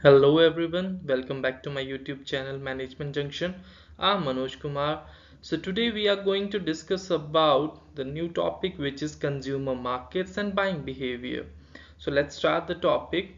Hello everyone, welcome back to my YouTube channel Management Junction. I'm Manoj Kumar. So today we are going to discuss about the new topic which is consumer markets and buying behavior. So let's start the topic.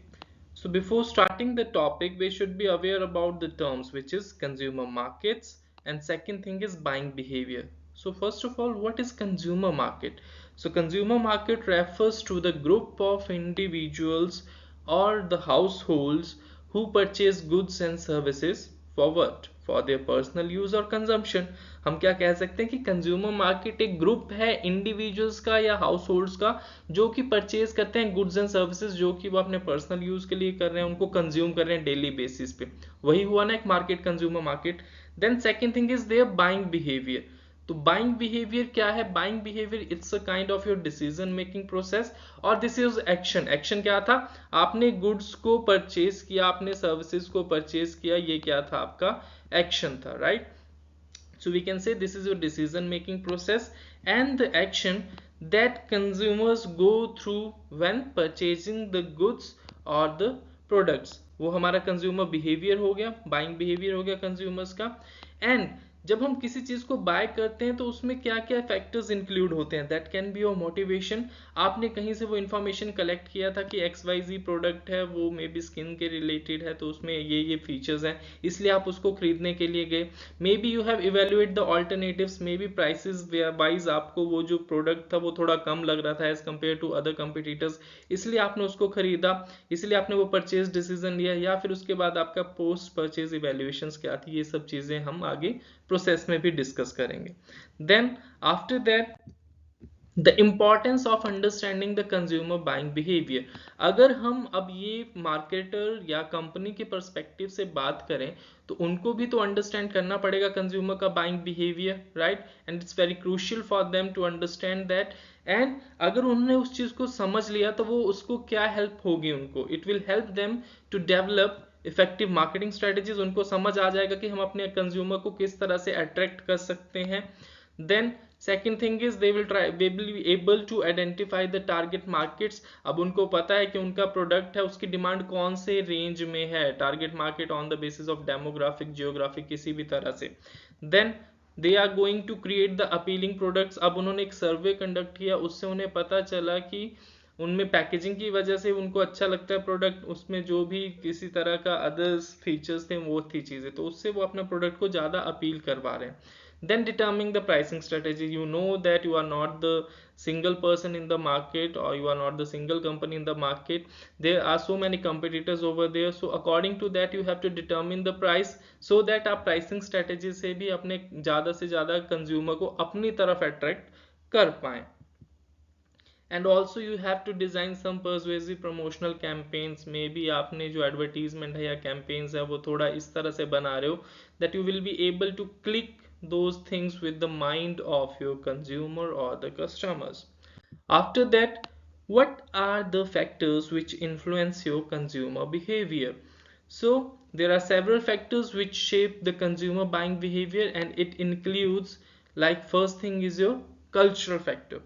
So before starting the topic, we should be aware about the terms which is consumer markets and second thing is buying behavior. So first of all, what is consumer market? So consumer market refers to the group of individuals or the households who purchase goods and services for what? For their personal use or consumption. हम क्या कह सकते हैं कि consumer market एक group है individuals का या हाउस होल्ड्स का जो कि परचेज करते हैं गुड्स एंड सर्विसेज जो कि वो अपने पर्सनल यूज के लिए कर रहे हैं उनको कंज्यूम कर रहे हैं डेली बेसिस पे वही हुआ ना एक market consumer market then second thing is their buying behaviour तो बाइंग बिहेवियर क्या है buying behaviour it's a kind of your decision making process और दिस इज एक्शन एक्शन क्या था आपने गुड्स को परचेज किया आपने सर्विसेज को परचेज किया ये क्या था आपका एक्शन था right so we can say this is your decision making process and the action that consumers go through when purchasing the goods or the products वो हमारा कंज्यूमर बिहेवियर हो गया बाइंग बिहेवियर हो गया कंज्यूमर्स का and जब हम किसी चीज को बाय करते हैं तो उसमें क्या क्या फैक्टर्स इंक्लूड होते हैं that can be your motivation आपने कहीं से वो इन्फॉर्मेशन कलेक्ट किया था कि XYZ प्रोडक्ट है वो मे बी स्किन के रिलेटेड है तो उसमें ये फीचर्स हैं इसलिए आप उसको खरीदने के लिए गए may be you have evaluate the alternatives may be prices wise आपको वो जो प्रोडक्ट था वो थोड़ा कम लग रहा था as compare to other competitors इसलिए आपने उसको खरीदा इसलिए आपने वो परचेज डिसीजन लिया या फिर उसके बाद आपका पोस्ट परचेज इवेल्युएशंस क्या थी ये सब चीजें हम आगे प्रोसेस में भी डिस्कस करेंगे then after that the importance of understanding the consumer buying behaviour अगर हम अब ये मार्केटर या कंपनी के परस्पेक्टिव से बात करें तो उनको भी तो अंडरस्टैंड करना पड़ेगा कंज्यूमर का buying behaviour right and it's very crucial for them to understand that and अगर उन्होंने उस चीज को समझ लिया तो वो उसको क्या हेल्प होगी उनको it will help them to develop effective marketing strategies उनको समझ आ जाएगा कि हम अपने कंज्यूमर को किस तरह से अट्रैक्ट कर सकते हैं then second thing is they will be able to identify the target markets अब उनको पता है कि उनका प्रोडक्ट है उसकी डिमांड कौन से रेंज में है target market on the basis of demographic geographic किसी भी तरह से then they are going to create the appealing products अब उन्होंने एक सर्वे कंडक्ट किया उससे उन्हें पता चला कि उनमें पैकेजिंग की वजह से उनको अच्छा लगता है प्रोडक्ट उसमें जो भी किसी तरह का अदर्स फीचर्स थे वो थी चीजें तो उससे वो अपना प्रोडक्ट को ज्यादा अपील करवा रहे हैं then determining the pricing strategy you know that you are not the single person in the market or you are not the single company in the market there are so many competitors over there so according to that you have to determine the price so that आप pricing strategy से भी अपने ज़्यादा से ज़्यादा consumer को अपनी तरफ attract कर पाएं and also you have to design some persuasive promotional campaigns maybe आपने जो advertisement है या campaigns है वो थोड़ा इस तरह से बना रहे हो that you will be able to click those things with the mind of your consumer or the customers after that what are the factors which influence your consumer behavior so there are several factors which shape the consumer buying behavior and it includes like first thing is your cultural factor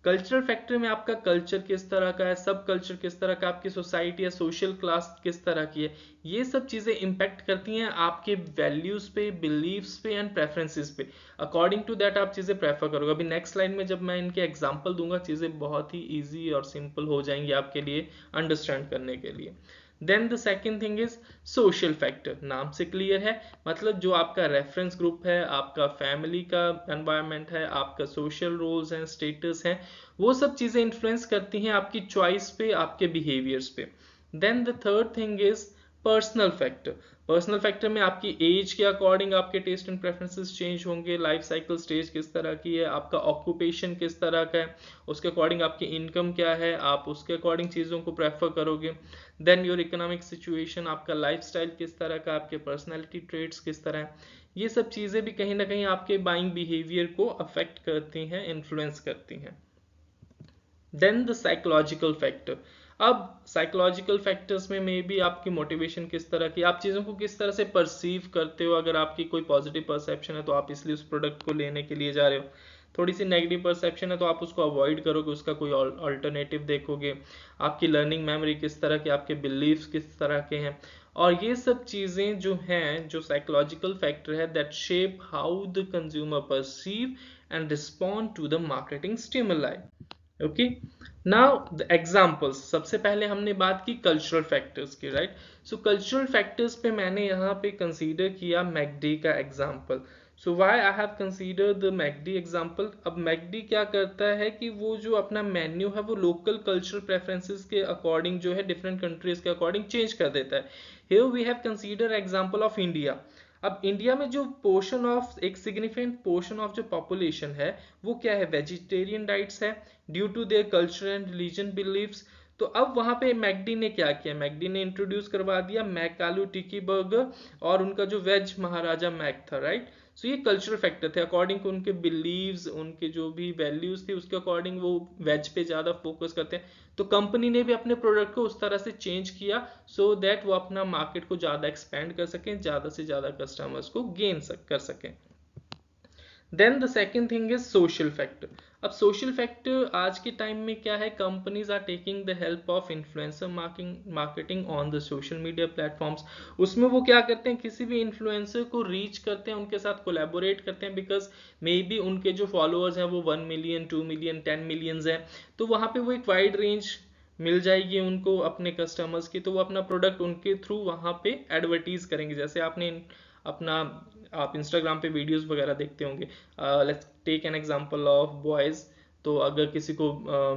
cultural factor में आपका culture किस तरह का है सब culture किस तरह का आपकी सोसाइटी या सोशल क्लास किस तरह की है ये सब चीजें इंपैक्ट करती हैं आपके वैल्यूज पे बिलीव्स पे एंड प्रेफरेंसेस पे अकॉर्डिंग टू दैट आप चीजें प्रेफर करोगे अभी नेक्स्ट स्लाइड में जब मैं इनके एग्जांपल दूंगा चीजें बहुत ही इजी और सिंपल हो जाएंगी आपके लिए अंडरस्टैंड करने के लिए then the second thing is social factor नाम से क्लियर है मतलब जो आपका रेफरेंस ग्रुप है आपका फैमिली का एनवायरनमेंट है आपका सोशल रोल्स हैं स्टेटस हैं वो सब चीजें इन्फ्लुएंस करती हैं आपकी चॉइस पे आपके बिहेवियर्स पे then the third thing is personal factor में आपकी एज के अकॉर्डिंग आपके टेस्ट एंड प्रेफरेंसेस चेंज होंगे लाइफ साइकिल स्टेज किस तरह की है आपका ऑक्यूपेशन किस तरह का है उसके अकॉर्डिंग आपकी इनकम क्या है आप उसके अकॉर्डिंग चीज़ों को प्रेफर करोगे देन योर इकोनॉमिक सिचुएशन आपका लाइफस्टाइल किस तरह का आपके पर्सनैलिटी ट्रेट्स किस तरह है ये सब चीज़ें भी कहीं ना कहीं आपके बाइंग बिहेवियर को अफेक्ट करती हैं इन्फ्लुएंस करती हैं देन द साइकोलॉजिकल फैक्टर अब साइकोलॉजिकल फैक्टर्स में मे बी आपकी मोटिवेशन किस तरह की आप चीज़ों को किस तरह से परसीव करते हो अगर आपकी कोई पॉजिटिव परसेप्शन है तो आप इसलिए उस प्रोडक्ट को लेने के लिए जा रहे हो थोड़ी सी नेगेटिव परसेप्शन है तो आप उसको अवॉइड करोगे, उसका कोई अल्टरनेटिव देखोगे। आपकी लर्निंग मेमोरी किस तरह की, आपके बिलीव्स किस तरह के हैं, और ये सब चीज़ें जो हैं, जो साइकोलॉजिकल फैक्टर है that shape how the consumer perceive and respond to the marketing stimuli. Okay, now the examples. सबसे पहले हमने बात की कल्चरल फैक्टर्स की, राइट। सो कल्चरल फैक्टर्स पे मैंने यहाँ पे कंसीडर किया मैकडी का example. So why I have consider the McD example. अब मैकडी क्या करता है कि वो जो अपना मेन्यू है वो लोकल कल्चरल प्रेफरेंसेस के अकॉर्डिंग जो है डिफरेंट कंट्रीज के अकॉर्डिंग चेंज कर देता है। Here we have consider example of India. अब इंडिया में जो पोर्शन ऑफ, एक सिग्निफिकेंट पोर्शन ऑफ जो पॉपुलेशन है वो क्या है, वेजिटेरियन डाइट्स है due to their culture and religion beliefs. तो अब वहां पे मैकडी ने क्या किया, मैकडी ने इंट्रोड्यूस करवा दिया मैक आलू टिक्की बर्गर और उनका जो वेज महाराजा मैक था, राइट। सो ये कल्चरल फैक्टर थे, अकॉर्डिंग टू उनके बिलीव्स, उनके जो भी वैल्यूज थे उसके अकॉर्डिंग वो वेज पे ज्यादा फोकस करते हैं। तो कंपनी ने भी अपने प्रोडक्ट को उस तरह से चेंज किया सो दैट वो अपना मार्केट को ज्यादा एक्सपेंड कर सकें, ज्यादा से ज्यादा कस्टमर्स को गेन कर सकें। Then the second thing is social factor. अब सोशल फैक्टर आज के टाइम में क्या है, companies are taking the help of influencer marketing on the social media platforms. उसमें वो क्या करते हैं, किसी भी इन्फ्लुएंसर को रीच करते हैं, उनके साथ कोलैबोरेट करते हैं, बिकॉज मे बी उनके जो फॉलोअर्स हैं वो 1 मिलियन 2 मिलियन 10 मिलियंस हैं। तो वहाँ पे वो एक वाइड रेंज मिल जाएगी उनको अपने कस्टमर्स की, तो वो अपना प्रोडक्ट उनके थ्रू वहाँ पे एडवर्टीज करेंगे। जैसे आपने अपना, आप इंस्टाग्राम पे वीडियोस वगैरह देखते होंगे। Let's take an example of boys. तो अगर किसी को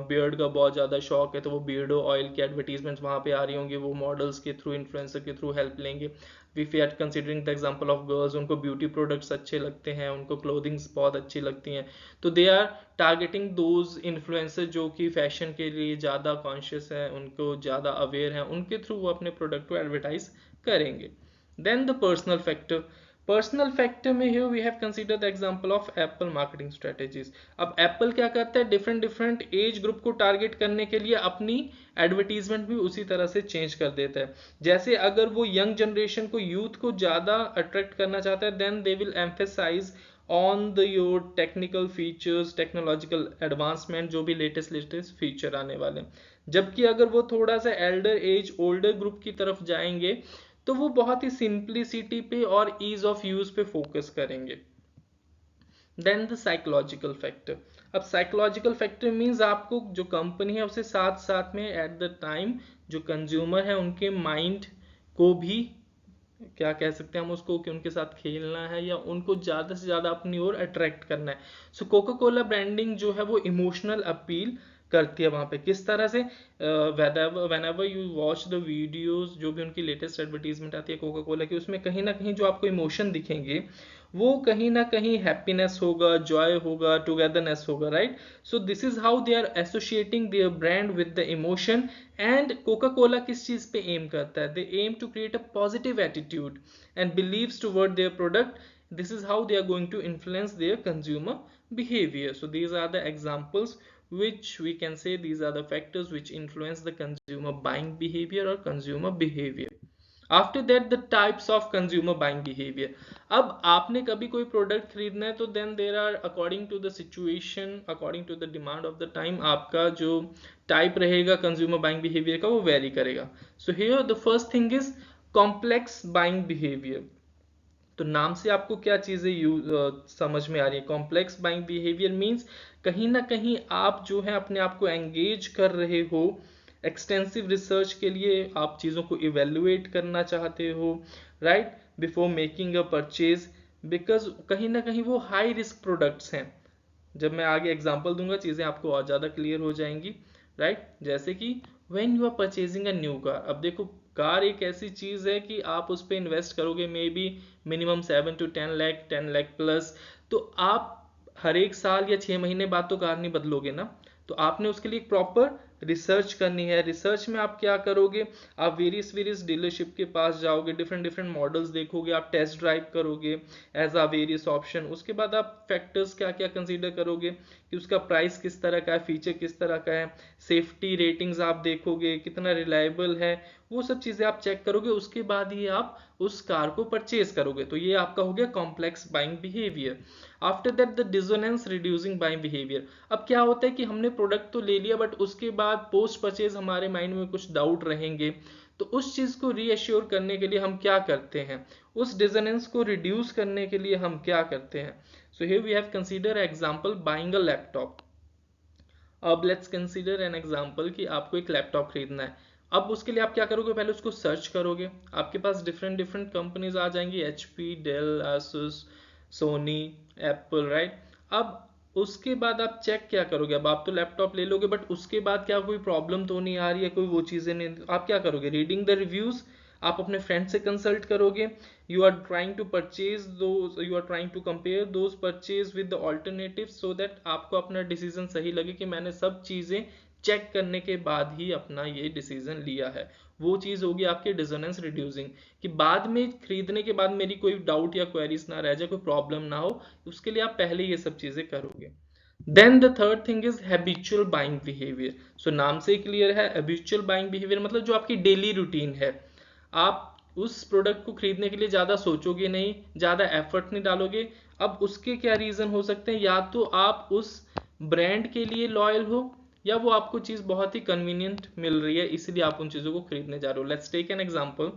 बियर्ड का बहुत ज़्यादा शौक है तो वो बियर्डो ऑयल की एडवर्टीजमेंट्स वहाँ पे आ रही होंगी, वो मॉडल्स के थ्रू, इन्फ्लुएंसर के थ्रू हेल्प लेंगे। If you are considering the example of girls, उनको ब्यूटी प्रोडक्ट्स अच्छे लगते हैं, उनको क्लोथिंग्स बहुत अच्छी लगती हैं, तो they are targeting those influencer जो कि फैशन के लिए ज़्यादा कॉन्शियस है, उनको ज़्यादा अवेयर है, उनके थ्रू वो अपने प्रोडक्ट को एडवर्टाइज करेंगे। Then the personal factor. Personal factor में here we have considered the example of Apple marketing strategies. अब Apple क्या करता है, डिफरेंट डिफरेंट एज ग्रुप को टारगेट करने के लिए अपनी एडवर्टीजमेंट भी उसी तरह से चेंज कर देता है। जैसे अगर वो यंग जनरेशन को, यूथ को ज़्यादा अट्रैक्ट करना चाहता है, then they will emphasize on the your technical features, technological advancement, जो भी लेटेस्ट फीचर आने वाले हैं। जबकि अगर वो थोड़ा सा एल्डर एज, ओल्डर ग्रुप की तरफ जाएंगे तो वो बहुत ही सिंप्लिसिटी पे और ईज ऑफ यूज पे फोकस करेंगे। Then the psychological factor. अब साइकोलॉजिकल फैक्टर मींस आपको जो कंपनी है उसे साथ साथ में एट द टाइम जो कंज्यूमर है उनके माइंड को भी, क्या कह सकते हैं हम उसको, कि उनके साथ खेलना है या उनको ज़्यादा से ज़्यादा अपनी ओर अट्रैक्ट करना है। सो कोका कोला ब्रांडिंग जो है वो इमोशनल अपील करती है वहाँ पे। किस तरह से, whenever you watch the videos, जो भी उनकी लेटेस्ट एडवर्टीजमेंट आती है कोका कोला की, उसमें कहीं ना कहीं जो आपको इमोशन दिखेंगे वो कहीं ना कहीं हैप्पीनेस होगा, जॉय होगा, टुगेदरनेस होगा, right. So this is how they are associating their brand with the emotion. And Coca Cola किस चीज पे एम करता है, they aim to create a positive attitude and believes toward their product. This is how they are going to influence their consumer behavior. So these are the examples which we can say, these are the factors which influence the consumer buying behavior or consumer behavior. After that, the types of consumer buying behavior. अब आपने कभी कोई product खरीदना है तो then there are, according to the situation, according to the demand of the time, आपका जो type रहेगा consumer buying behavior का वो वेरी करेगा। So here the first thing is complex buying behavior. तो नाम से आपको क्या चीजें समझ में आ रही है, कॉम्प्लेक्स बाइंग बिहेवियर मींस कहीं ना कहीं आप जो है अपने आप को एंगेज कर रहे हो, एक्सटेंसिव रिसर्च के लिए आप चीज़ों को इवेल्युएट करना चाहते हो, right, before making a purchase, because कहीं ना कहीं वो हाई रिस्क प्रोडक्ट्स हैं। जब मैं आगे एग्जांपल दूंगा चीज़ें आपको और ज़्यादा क्लियर हो जाएंगी, राइट। जैसे कि when you are purchasing a new car, अब देखो कार एक ऐसी चीज़ है कि आप उस पर इन्वेस्ट करोगे may be minimum 7 to 10 lakh, 10 lakh plus, तो आप हर एक साल या 6 महीने बाद तो कार नहीं बदलोगे ना। तो आपने उसके लिए प्रॉपर रिसर्च करनी है। रिसर्च में आप क्या करोगे, आप वेरियस डीलरशिप के पास जाओगे, डिफरेंट डिफरेंट मॉडल्स देखोगे, आप टेस्ट ड्राइव करोगे एज आ वेरियस ऑप्शन। उसके बाद आप फैक्टर्स क्या क्या कंसीडर करोगे कि उसका प्राइस किस तरह का है, फीचर किस तरह का है, सेफ्टी रेटिंग्स आप देखोगे कितना रिलायबल है, वो सब चीजें आप चेक करोगे, उसके बाद ही आप उस कार को परचेज करोगे। तो ये आपका हो गया complex buying behaviour. After that the dissonance reducing buying behaviour. अब क्या होता है कि हमने प्रोडक्ट तो ले लिया, बट उसके बाद पोस्ट परचेज हमारे माइंड में कुछ डाउट रहेंगे, तो उस चीज को रीअश्योर करने के लिए हम क्या करते हैं, उस डिसोनेंस को रिड्यूस करने के लिए हम क्या करते हैं। So here we have consider example buying a laptop. अब लेट्स कंसीडर एन एग्जांपल कि आपको एक लैपटॉप खरीदना है। अब उसके लिए आप क्या करोगे, पहले उसको सर्च करोगे, आपके पास डिफरेंट डिफरेंट कंपनीज आ जाएंगी, HP, Dell, Asus, Sony, Apple, right. अब उसके बाद आप चेक क्या करोगे, अब आप तो लैपटॉप ले लोगे, बट उसके बाद क्या कोई प्रॉब्लम तो नहीं आ रही है, कोई वो चीजें नहीं, आप क्या करोगे, रीडिंग द रिव्यूज, आप अपने फ्रेंड से कंसल्ट करोगे, you are trying to purchase those, you are trying to compare those purchase with the alternative, so that आपको अपना डिसीजन सही लगे कि मैंने सब चीजें चेक करने के बाद ही अपना ये डिसीजन लिया है। वो चीज होगी आपके डिसोनेंस रिड्यूसिंग, कि बाद में खरीदने के बाद मेरी कोई डाउट या क्वेरीज ना रह जाए, कोई प्रॉब्लम ना हो, उसके लिए आप पहले ये सब चीजें करोगे। Then the third thing is habitual buying behaviour. So नाम से क्लियर है, हैबिचुअल बाइंग बिहेवियर मतलब जो आपकी डेली रूटीन है, आप उस प्रोडक्ट को खरीदने के लिए ज्यादा सोचोगे नहीं, ज्यादा एफर्ट नहीं डालोगे। अब उसके क्या रीजन हो सकते हैं, या तो आप उस ब्रांड के लिए लॉयल हो, या वो आपको चीज बहुत ही कन्वीनियंट मिल रही है, इसलिए आप उन चीजों को खरीदने जा रहे हो। लेट्स टेक एन एग्जांपल,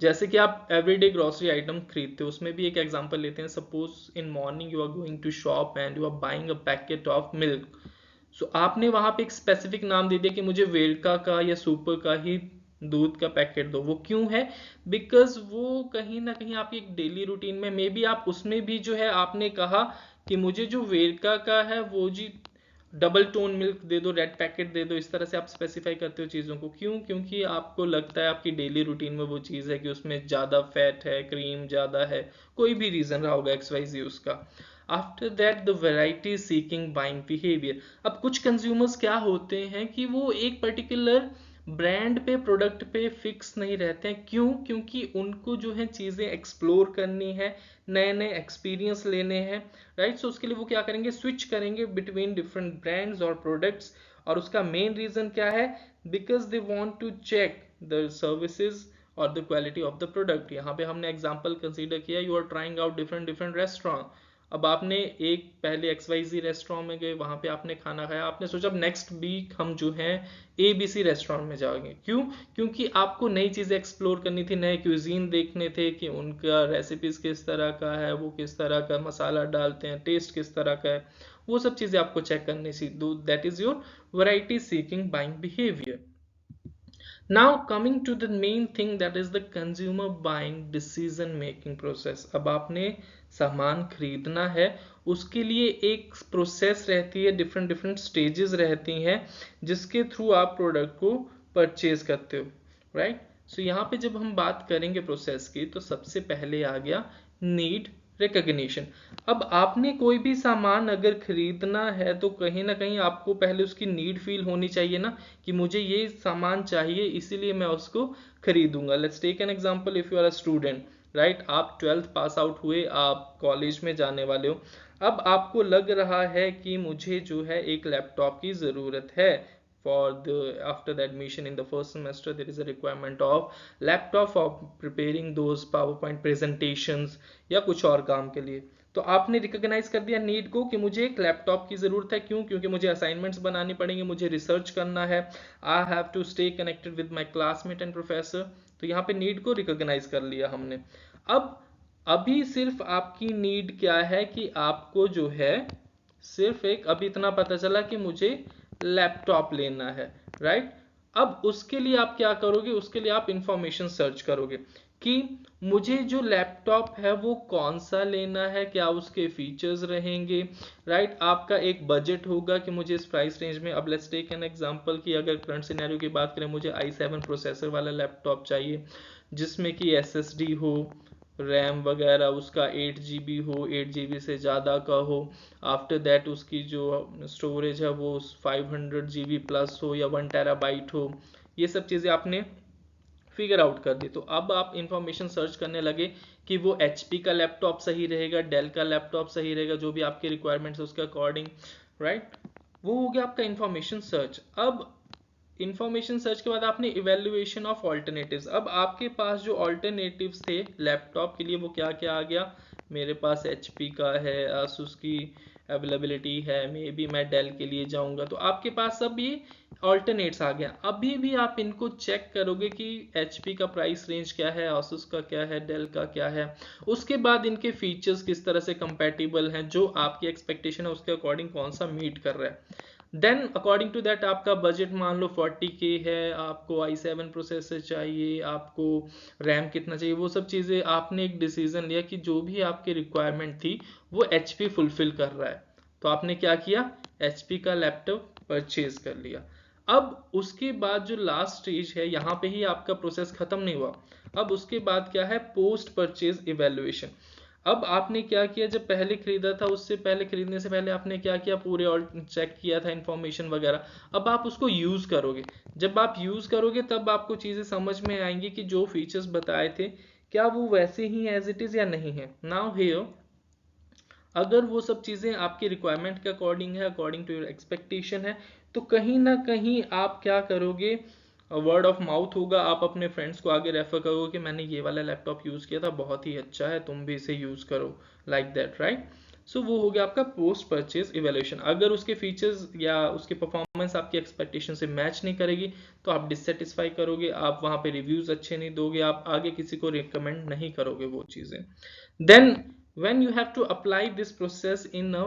जैसे कि आप एवरीडे ग्रोसरी आइटम खरीदते हो, उसमें भी एक एग्जांपल लेते हैं। Suppose in morning you are going to shop and you are buying a packet of milk. So आपने वहां पे एक स्पेसिफिक नाम दे दिया कि मुझे वेल्का का या सुपर का ही दूध का पैकेट दो। वो क्यों है, बिकॉज वो कहीं ना कहीं आपकी एक डेली रूटीन में, मे बी आप उसमें भी जो है आपने कहा कि मुझे जो वेल्का का है वो जी डबल टोन मिल्क दे दो, रेड पैकेट दे दो, इस तरह से आप स्पेसिफाई करते हो चीज़ों को। क्यों, क्योंकि आपको लगता है आपकी डेली रूटीन में वो चीज़ है कि उसमें ज़्यादा फैट है, क्रीम ज़्यादा है, कोई भी रीज़न रहा होगा XYZ उसका। After that the variety seeking buying behaviour. अब कुछ कंज्यूमर्स क्या होते हैं कि वो एक पर्टिकुलर ब्रांड पे, प्रोडक्ट पे फिक्स नहीं रहते हैं। क्यों, क्योंकि उनको जो है चीज़ें एक्सप्लोर करनी है, नए नए एक्सपीरियंस लेने हैं, राइट। सो उसके लिए वो क्या करेंगे, स्विच करेंगे बिटवीन डिफरेंट ब्रांड्स और प्रोडक्ट्स। और उसका मेन रीजन क्या है, because they want to check the services और the quality of the product. यहाँ पे हमने एग्जांपल कंसीडर किया, you are trying out different different restaurant. अब आपने एक पहले XYZ रेस्टोरेंट में गए, वहां पे आपने खाना खाया, आपने सोचा अब नेक्स्ट वीक हम जो है ABC रेस्टोरेंट में जाएंगे। क्यों, क्योंकि आपको नई चीजें एक्सप्लोर करनी थी, नए क्यूजीन देखने थे कि उनका रेसिपीज किस तरह का है, वो किस तरह का मसाला डालते हैं, टेस्ट किस तरह का है, वो सब चीजें आपको चेक करनी थी। That is your variety seeking buying behaviour. Now coming to the main thing, that is the consumer buying decision making process। अब आपने सामान खरीदना है, उसके लिए एक प्रोसेस रहती है, डिफरेंट डिफरेंट स्टेजेस रहती हैं, जिसके थ्रू आप प्रोडक्ट को परचेज करते हो, राइट। सो यहाँ पे जब हम बात करेंगे प्रोसेस की, तो सबसे पहले आ गया नीड रिकॉग्निशन। अब आपने कोई भी सामान अगर खरीदना है, तो कहीं ना कहीं आपको पहले उसकी नीड फील होनी चाहिए ना, कि मुझे ये सामान चाहिए इसीलिए मैं उसको खरीदूंगा। Let's take an example, if you are a student, right, आप 12th पास आउट हुए, आप कॉलेज में जाने वाले हो। अब आपको लग रहा है कि मुझे जो है एक लैपटॉप की ज़रूरत है, for the after the admission in the first semester there is a requirement of laptop for preparing those PowerPoint presentations या कुछ और काम के लिए। तो आपने रिकॉग्नाइज कर दिया नीड को कि मुझे एक लैपटॉप की जरूरत है। क्यों, क्योंकि मुझे असाइनमेंट्स बनानी पड़ेंगे, मुझे रिसर्च करना है, I have to stay connected with my classmate and professor. तो यहाँ पे नीड को रिकॉग्नाइज कर लिया हमने। अब अभी सिर्फ आपकी नीड क्या है कि आपको जो है सिर्फ एक अभी इतना पता चला कि मुझे लैपटॉप लेना है, राइट। अब उसके लिए आप क्या करोगे, उसके लिए आप इंफॉर्मेशन सर्च करोगे कि मुझे जो लैपटॉप है वो कौन सा लेना है, क्या उसके फीचर्स रहेंगे, राइट। आपका एक बजट होगा कि मुझे इस प्राइस रेंज में। अब लेट्स टेक एन एग्जांपल कि अगर करंट सिनेरियो की बात करें, मुझे i7 प्रोसेसर वाला लैपटॉप चाहिए, जिसमें कि SSD हो, रैम वगैरह उसका 8 GB हो, 8 GB से ज़्यादा का हो। आफ्टर दैट उसकी जो स्टोरेज है वो 500 GB प्लस हो या 1 TB हो। ये सब चीज़ें आपने फिगर आउट कर दी। तो अब आप इंफॉर्मेशन सर्च करने लगे कि वो HP का लैपटॉप सही रहेगा, डेल का लैपटॉप सही रहेगा, जो भी आपके रिक्वायरमेंट्स है उसके अकॉर्डिंग, राइट। वो हो गया आपका इंफॉर्मेशन सर्च। अब इंफॉर्मेशन सर्च के बाद आपने इवेल्युएशन ऑफ ऑल्टरनेटिव्स। अब आपके पास जो ऑल्टरनेटिव्स थे लैपटॉप के लिए वो क्या क्या आ गया, मेरे पास HP का है, Asus की अवेलेबिलिटी है, मे बी मैं डेल के लिए जाऊंगा, तो आपके पास सब ये ऑल्टरनेट्स आ गया। अभी भी आप इनको चेक करोगे कि HP का प्राइस रेंज क्या है, Asus का क्या है, डेल का क्या है, उसके बाद इनके फीचर्स किस तरह से कंपैटिबल हैं, जो आपकी एक्सपेक्टेशन है उसके अकॉर्डिंग कौन सा मीट कर रहा है। देन अकॉर्डिंग टू दैट आपका बजट मान लो 40K है, आपको i7 प्रोसेसर चाहिए, आपको रैम कितना चाहिए, वो सब चीज़ें आपने एक डिसीजन लिया कि जो भी आपकी रिक्वायरमेंट थी वो HP फुलफिल कर रहा है, तो आपने क्या किया, HP का लैपटॉप परचेज कर लिया। अब उसके बाद जो लास्ट स्टेज है, यहाँ पे ही आपका प्रोसेस खत्म नहीं हुआ। अब उसके बाद क्या है, पोस्ट परचेज इवेल्युएशन। अब आपने क्या किया, जब पहले खरीदा था उससे पहले, खरीदने से पहले आपने क्या किया, पूरे ऑल चेक किया था इंफॉर्मेशन वगैरह। अब आप उसको यूज करोगे, जब आप यूज करोगे तब आपको चीजें समझ में आएंगी कि जो फीचर्स बताए थे क्या वो वैसे ही एज इट इज या नहीं है। नाउ हियर अगर वो सब चीजें आपकी रिक्वायरमेंट के अकॉर्डिंग है, अकॉर्डिंग टू योर एक्सपेक्टेशन है, तो कहीं ना कहीं आप क्या करोगे, वर्ड ऑफ माउथ होगा, आप अपने फ्रेंड्स को आगे रेफर करोगे कि मैंने ये वाला लैपटॉप यूज किया था, बहुत ही अच्छा है, तुम भी इसे यूज करो, लाइक दैट, राइट। सो वो हो गया आपका पोस्ट परचेज इवेल्युएशन। अगर उसके फीचर्स या उसकी परफॉर्मेंस आपकी एक्सपेक्टेशन से मैच नहीं करेगी तो आप डिससेटिस्फाई करोगे, आप वहां पे रिव्यूज अच्छे नहीं दोगे, आप आगे किसी को रिकमेंड नहीं करोगे वो चीजें। Then when you have to apply this process in a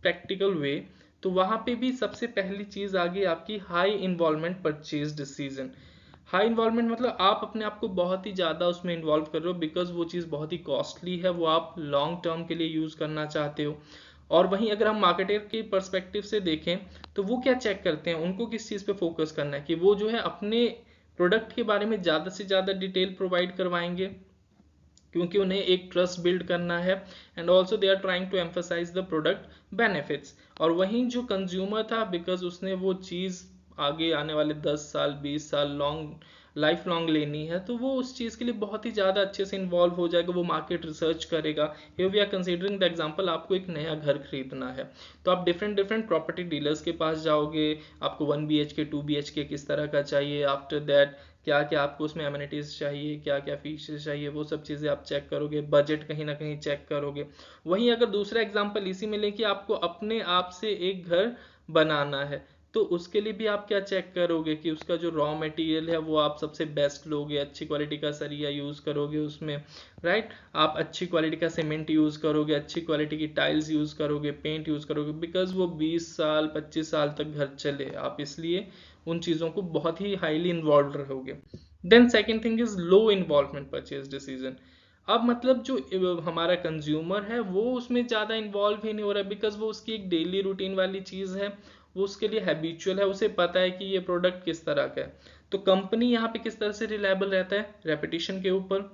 practical way, तो वहां पे भी सबसे पहली चीज आ गई आपकी high involvement purchase decision. High involvement मतलब आप अपने आप को बहुत ही ज्यादा उसमें इन्वॉल्व कर रहे हो, बिकॉज वो चीज बहुत ही कॉस्टली है, वो आप लॉन्ग टर्म के लिए यूज करना चाहते हो। और वहीं अगर हम मार्केटर के पर्सपेक्टिव से देखें तो वो क्या चेक करते हैं, उनको किस चीज पे फोकस करना है, कि वो जो है अपने प्रोडक्ट के बारे में ज्यादा से ज्यादा डिटेल प्रोवाइड करवाएंगे, क्योंकि उन्हें एक ट्रस्ट बिल्ड करना है, and also they are trying to emphasize the product benefits. और वहीं जो कंज्यूमर था, बिकॉज उसने वो चीज आगे आने वाले 10 साल 20 साल लॉन्ग लाइफ लॉन्ग लेनी है, तो वो उस चीज के लिए बहुत ही ज्यादा अच्छे से इन्वॉल्व हो जाएगा, वो मार्केट रिसर्च करेगा। Here we are considering the example, आपको एक नया घर खरीदना है तो आप डिफरेंट डिफरेंट प्रॉपर्टी डीलर्स के पास जाओगे, आपको 1 BHK 2 BHK किस तरह का चाहिए, आफ्टर दैट क्या क्या आपको उसमें एमिनिटीज चाहिए, क्या क्या फीचर्स चाहिए, वो सब चीजें आप चेक करोगे, बजट कहीं ना कहीं चेक करोगे। वहीं अगर दूसरा एग्जांपल इसी में लें कि आपको अपने आप से एक घर बनाना है, तो उसके लिए भी आप क्या चेक करोगे कि उसका जो रॉ मटेरियल है वो आप सबसे बेस्ट लोगे, अच्छी क्वालिटी का सरिया यूज करोगे उसमें, राइट। आप अच्छी क्वालिटी का सीमेंट यूज करोगे, अच्छी क्वालिटी की टाइल्स यूज करोगे, पेंट यूज करोगे, बिकॉज वो 20 साल 25 साल तक घर चले, आप इसलिए उन चीजों को बहुत ही हाईली इन्वॉल्व रहोगे। Then second thing is low involvement purchase decision. अब मतलब जो हमारा कंज्यूमर है वो उसमें ज्यादा इन्वॉल्व ही नहीं हो रहा है, बिकॉज वो उसकी एक डेली रूटीन वाली चीज है, वो उसके लिए हैबिचुअल है, उसे पता है कि ये प्रोडक्ट किस तरह का है। तो कंपनी यहाँ पे किस तरह से रिलायबल रहता है, रेपिटेशन के ऊपर।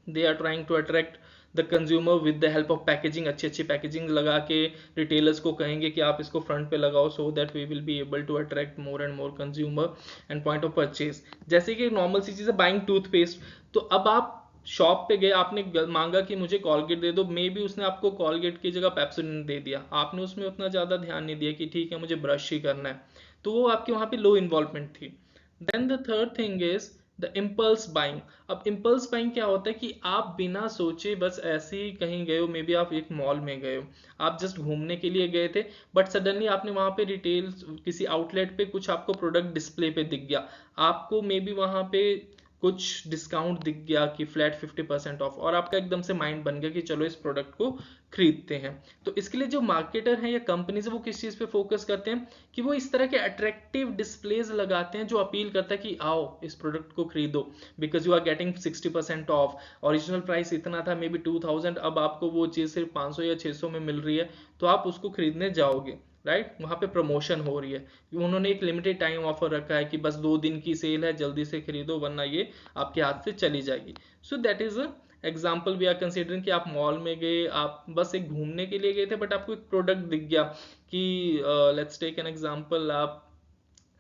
They are trying to attract the consumer with the help of packaging, अच्छी अच्छी पैकेजिंग लगा के रिटेलर्स को कहेंगे कि आप इसको फ्रंट पे लगाओ, so that we will be able to attract more and more consumer and point of purchase. जैसे कि नॉर्मल सी चीज है बाइंग टूथपेस्ट, तो अब आप शॉप पे गए, आपने मांगा कि मुझे कॉलगेट दे दो, मे बी उसने आपको कॉलगेट की जगह पेप्सोडेंट दे दिया, आपने उसमें उतना ज्यादा ध्यान नहीं दिया कि ठीक है मुझे ब्रश ही करना है, तो वो आपके वहां पे लो इन्वॉल्वमेंट थी। Then the third thing is the impulse buying. अब इम्पल्स बाइंग क्या होता है कि आप बिना सोचे बस ऐसे ही कहीं गए हो, मे बी आप एक मॉल में गए हो, आप जस्ट घूमने के लिए गए थे, बट सडनली आपने वहां पे रिटेल किसी आउटलेट पे कुछ आपको प्रोडक्ट डिस्प्ले पे दिख गया, आपको मे बी वहां पे कुछ डिस्काउंट दिख गया कि फ्लैट 50% ऑफ, और आपका एकदम से माइंड बन गया कि चलो इस प्रोडक्ट को खरीदते हैं। तो इसके लिए जो मार्केटर हैं या कंपनीज है वो किस चीज पे फोकस करते हैं कि वो इस तरह के अट्रैक्टिव डिस्प्लेज लगाते हैं जो अपील करता है कि आओ इस प्रोडक्ट को खरीदो, because you are getting 60% off, original price इतना था मे बी 2000, अब आपको वो चीज सिर्फ 500 या 600 में मिल रही है, तो आप उसको खरीदने जाओगे, राइट। वहां पे प्रमोशन हो रही है, उन्होंने एक लिमिटेड टाइम ऑफर रखा है कि बस 2 दिन की सेल है, जल्दी से खरीदो वरना ये आपके हाथ से चली जाएगी। So that is a example we are considering कि आप मॉल में गए, आप बस एक घूमने के लिए गए थे, बट आपको एक प्रोडक्ट दिख गया कि लेट्स टेक एन एग्जाम्पल, आप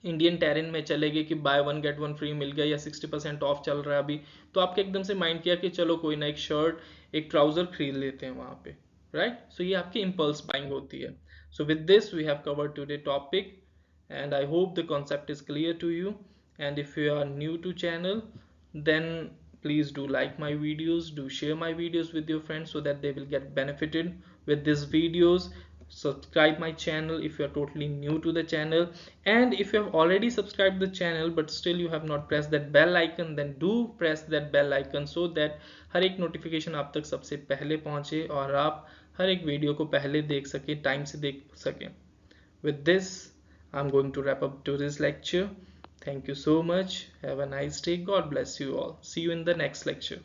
इंडियन टेरेन में चले गए कि buy one get one free मिल गया या 60% ऑफ चल रहा है अभी, तो आपके एकदम से माइंड किया कि चलो कोई ना एक शर्ट एक ट्राउजर खरीद लेते हैं वहां पे, राइट? सो ये आपकी इम्पल्स बाइंग होती है. So with this we have covered today topic and I hope the concept is clear to you. And if you are new to channel, then please do like my videos, do share my videos with your friends so that they will get benefited with these videos. Subscribe my channel if you are totally new to the channel, and if you have already subscribed the channel but still you have not pressed that bell icon, then do press that bell icon so that हर एक notification आप तक सबसे पहले पहुंचे और आप हर एक video को पहले देख सके, टाइम से देख सकें. With this, I'm going to wrap up today's lecture. Thank you so much. Have a nice day. God bless you all. See you in the next lecture.